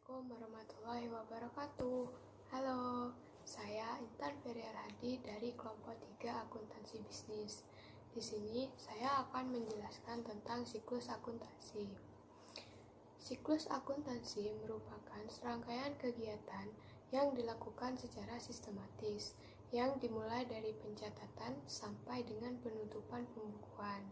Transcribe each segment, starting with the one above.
Assalamualaikum warahmatullahi wabarakatuh. Halo, saya Intan Ferial Hadi dari kelompok 3 akuntansi bisnis. Di sini saya akan menjelaskan tentang siklus akuntansi. Siklus akuntansi merupakan serangkaian kegiatan yang dilakukan secara sistematis, yang dimulai dari pencatatan sampai dengan penutupan pembukuan.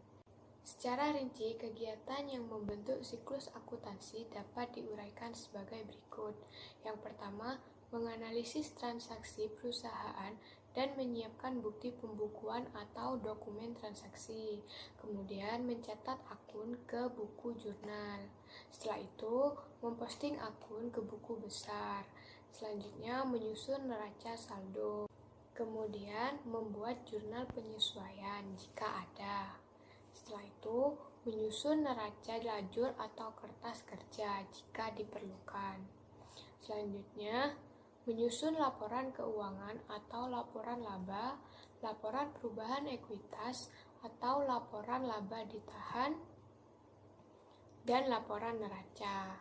Secara rinci, kegiatan yang membentuk siklus akuntansi dapat diuraikan sebagai berikut. Yang pertama, menganalisis transaksi perusahaan dan menyiapkan bukti pembukuan atau dokumen transaksi. Kemudian, mencatat akun ke buku jurnal. Setelah itu, memposting akun ke buku besar. Selanjutnya, menyusun neraca saldo. Kemudian, membuat jurnal penyesuaian jika ada. Setelah itu, menyusun neraca lajur atau kertas kerja jika diperlukan. Selanjutnya, menyusun laporan keuangan atau laporan laba, laporan perubahan ekuitas atau laporan laba ditahan, dan laporan neraca.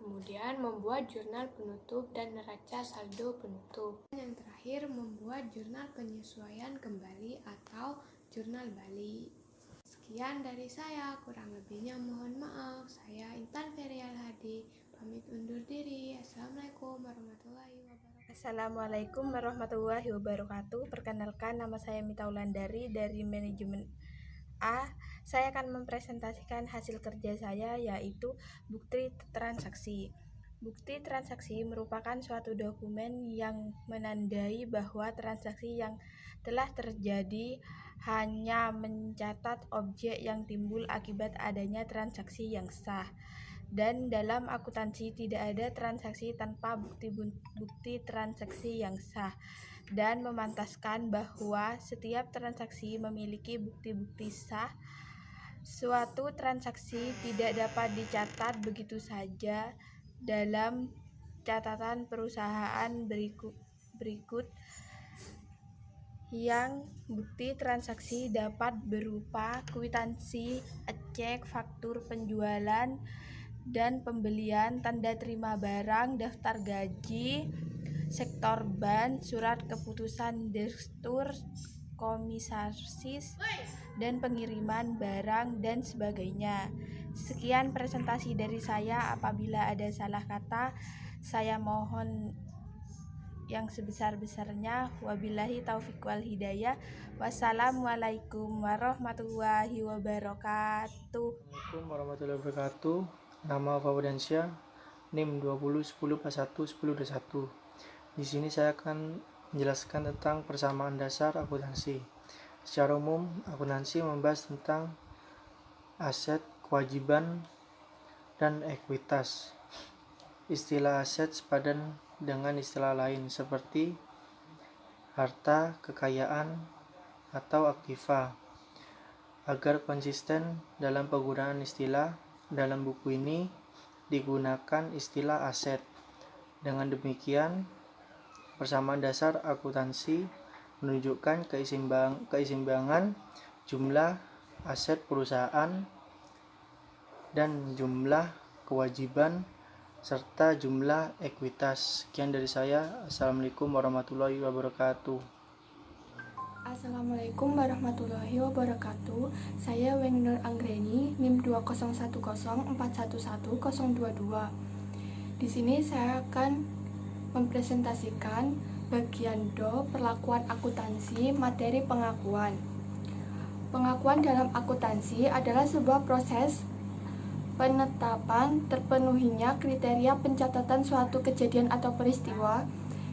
Kemudian, membuat jurnal penutup dan neraca saldo penutup. Yang terakhir, membuat jurnal penyesuaian kembali atau jurnal balik. Sekian dari saya, kurang lebihnya mohon maaf. Saya Intan Ferial Hadi, pamit undur diri. Assalamualaikum warahmatullahi wabarakatuh. Assalamualaikum warahmatullahi wabarakatuh. Perkenalkan, nama saya Mita Wulandari dari manajemen A. Saya akan mempresentasikan hasil kerja saya, yaitu bukti transaksi. Bukti transaksi merupakan suatu dokumen yang menandai bahwa transaksi yang telah terjadi hanya mencatat objek yang timbul akibat adanya transaksi yang sah. Dan dalam akuntansi tidak ada transaksi tanpa bukti transaksi yang sah, dan memantaskan bahwa setiap transaksi memiliki bukti-bukti sah. Suatu transaksi tidak dapat dicatat begitu saja dalam catatan perusahaan berikut yang bukti transaksi dapat berupa kwitansi, cek, faktur penjualan dan pembelian, tanda terima barang, daftar gaji, sektor ban, surat keputusan direktur, komisaris, dan pengiriman barang, dan sebagainya. Sekian presentasi dari saya. Apabila ada salah kata, saya mohon yang sebesar-besarnya. Wabillahi taufiq wal hidayah. Wassalamualaikum warahmatullahi wabarakatuh. Assalamualaikum warahmatullahi wabarakatuh. Nama Fawudiansyah, NIM 2010-11-10-1. Di sini saya akan menjelaskan tentang persamaan dasar akuntansi. Secara umum, akuntansi membahas tentang aset, kewajiban, dan ekuitas. Istilah aset sepadan dengan istilah lain seperti harta, kekayaan, atau aktiva. Agar konsisten dalam penggunaan istilah, dalam buku ini digunakan istilah aset. Dengan demikian, persamaan dasar akuntansi menunjukkan keseimbangan jumlah aset perusahaan dan jumlah kewajiban serta jumlah ekuitas. Sekian dari saya. Assalamualaikum warahmatullahi wabarakatuh. Assalamualaikum warahmatullahi wabarakatuh. Saya Weng Nur Anggreni, NIM 20104111022. Di sini saya akan mempresentasikan bagian do perlakuan akuntansi materi pengakuan. Pengakuan dalam akuntansi adalah sebuah proses penetapan terpenuhinya kriteria pencatatan suatu kejadian atau peristiwa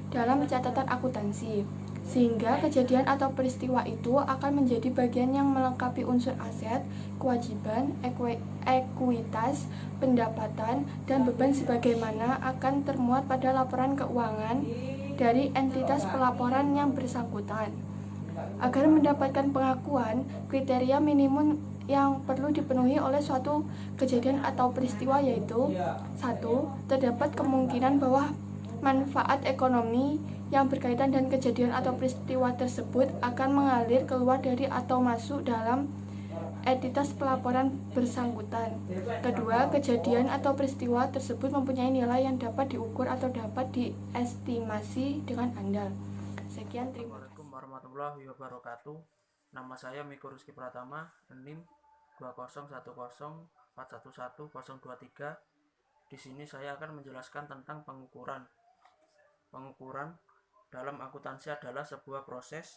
dalam catatan akuntansi, sehingga kejadian atau peristiwa itu akan menjadi bagian yang melengkapi unsur aset, kewajiban, ekuitas, pendapatan, dan beban sebagaimana akan termuat pada laporan keuangan dari entitas pelaporan yang bersangkutan. Agar mendapatkan pengakuan, kriteria minimum yang perlu dipenuhi oleh suatu kejadian atau peristiwa yaitu: 1. Terdapat kemungkinan bahwa manfaat ekonomi yang berkaitan dengan kejadian atau peristiwa tersebut akan mengalir keluar dari atau masuk dalam entitas pelaporan bersangkutan. Kedua, kejadian atau peristiwa tersebut mempunyai nilai yang dapat diukur atau dapat diestimasi dengan andal. Sekian, terima kasih. Assalamualaikum warahmatullahi wabarakatuh. Nama saya Miko Rizky Pratama, NIM 2010411411023. Di sini saya akan menjelaskan tentang pengukuran. Pengukuran dalam akuntansi adalah sebuah proses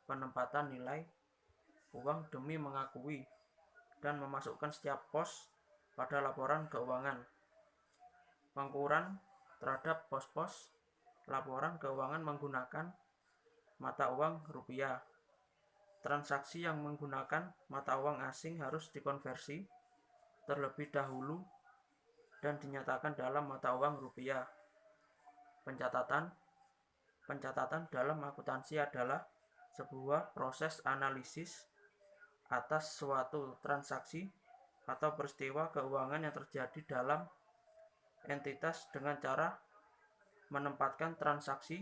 penempatan nilai uang demi mengakui dan memasukkan setiap pos pada laporan keuangan. Pengukuran terhadap pos-pos laporan keuangan menggunakan mata uang rupiah. Transaksi yang menggunakan mata uang asing harus dikonversi terlebih dahulu dan dinyatakan dalam mata uang rupiah. Pencatatan dalam akuntansi adalah sebuah proses analisis atas suatu transaksi atau peristiwa keuangan yang terjadi dalam entitas dengan cara menempatkan transaksi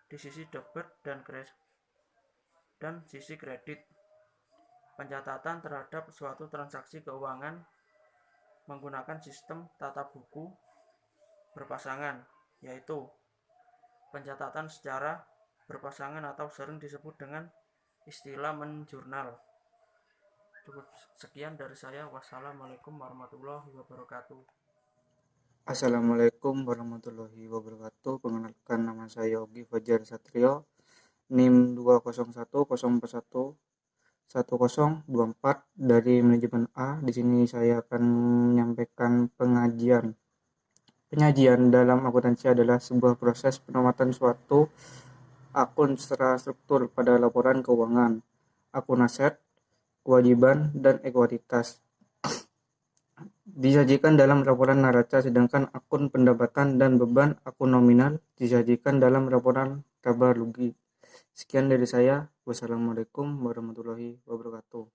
di sisi debit dan sisi kredit. Pencatatan terhadap suatu transaksi keuangan menggunakan sistem tata buku berpasangan, yaitu pencatatan secara berpasangan atau sering disebut dengan istilah menjurnal. Cukup sekian dari saya. Wassalamualaikum warahmatullahi wabarakatuh. Assalamualaikum warahmatullahi wabarakatuh. Perkenalkan, nama saya Yogi Fajar Satrio, NIM 20101111024 dari manajemen A. Di sini saya akan menyampaikan penyajian dalam akuntansi adalah sebuah proses penempatan suatu akun secara struktur pada laporan keuangan, akun aset, kewajiban, dan ekuitas. Disajikan dalam laporan neraca, sedangkan akun pendapatan dan beban akun nominal disajikan dalam laporan laba rugi. Sekian dari saya. Wassalamualaikum warahmatullahi wabarakatuh.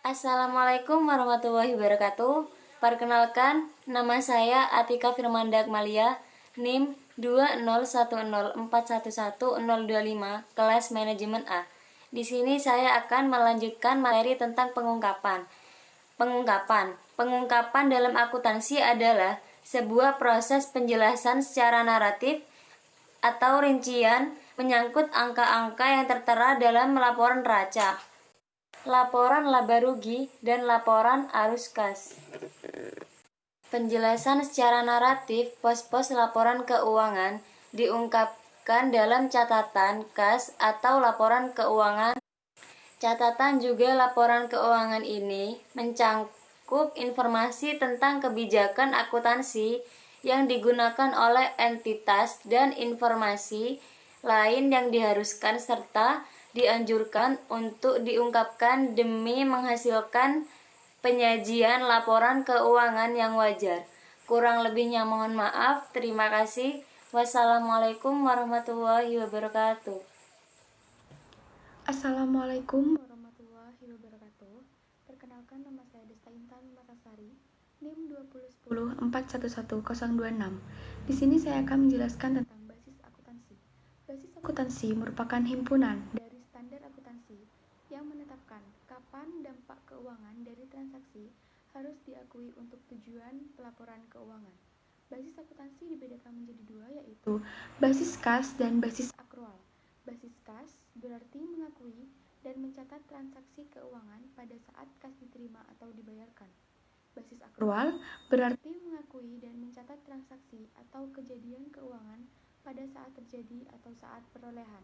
Assalamualaikum warahmatullahi wabarakatuh. Perkenalkan, nama saya Atika Firmanda Akmalia, NIM 20104111025, kelas manajemen A. Di sini saya akan melanjutkan materi tentang pengungkapan. Pengungkapan dalam akuntansi adalah sebuah proses penjelasan secara naratif atau rincian menyangkut angka-angka yang tertera dalam laporan neraca, laporan laba rugi, dan laporan arus kas. Penjelasan secara naratif pos-pos laporan keuangan diungkapkan dalam catatan kas atau laporan keuangan. Catatan juga laporan keuangan ini mencangkup informasi tentang kebijakan akuntansi yang digunakan oleh entitas dan informasi lain yang diharuskan serta dianjurkan untuk diungkapkan demi menghasilkan penyajian laporan keuangan yang wajar. Kurang lebihnya mohon maaf. Terima kasih. Wassalamualaikum warahmatullahi wabarakatuh. Assalamualaikum warahmatullahi wabarakatuh. Perkenalkan, nama saya Desta Intan Matasari, NIM 20104111026. Di sini saya akan menjelaskan tentang basis akuntansi. Basis akuntansi merupakan himpunan dari standar akuntansi yang menetapkan kapan dampak keuangan dari transaksi harus diakui untuk tujuan pelaporan keuangan. Basis akuntansi dibedakan menjadi dua, yaitu basis kas dan basis akrual. Basis kas berarti mengakui dan mencatat transaksi keuangan pada saat kas diterima atau dibayarkan. Basis akrual berarti mengakui dan mencatat transaksi atau kejadian keuangan pada saat terjadi atau saat perolehan.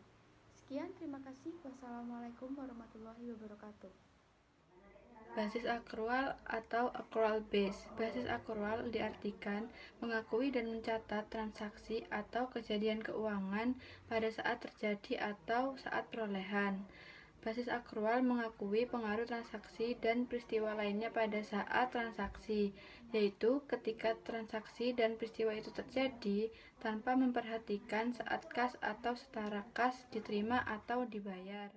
Sekian, terima kasih. Wassalamualaikum warahmatullahi wabarakatuh. Basis akrual atau accrual base. Basis akrual diartikan mengakui dan mencatat transaksi atau kejadian keuangan pada saat terjadi atau saat perolehan. Basis akrual mengakui pengaruh transaksi dan peristiwa lainnya pada saat transaksi, yaitu ketika transaksi dan peristiwa itu terjadi tanpa memperhatikan saat kas atau setara kas diterima atau dibayar.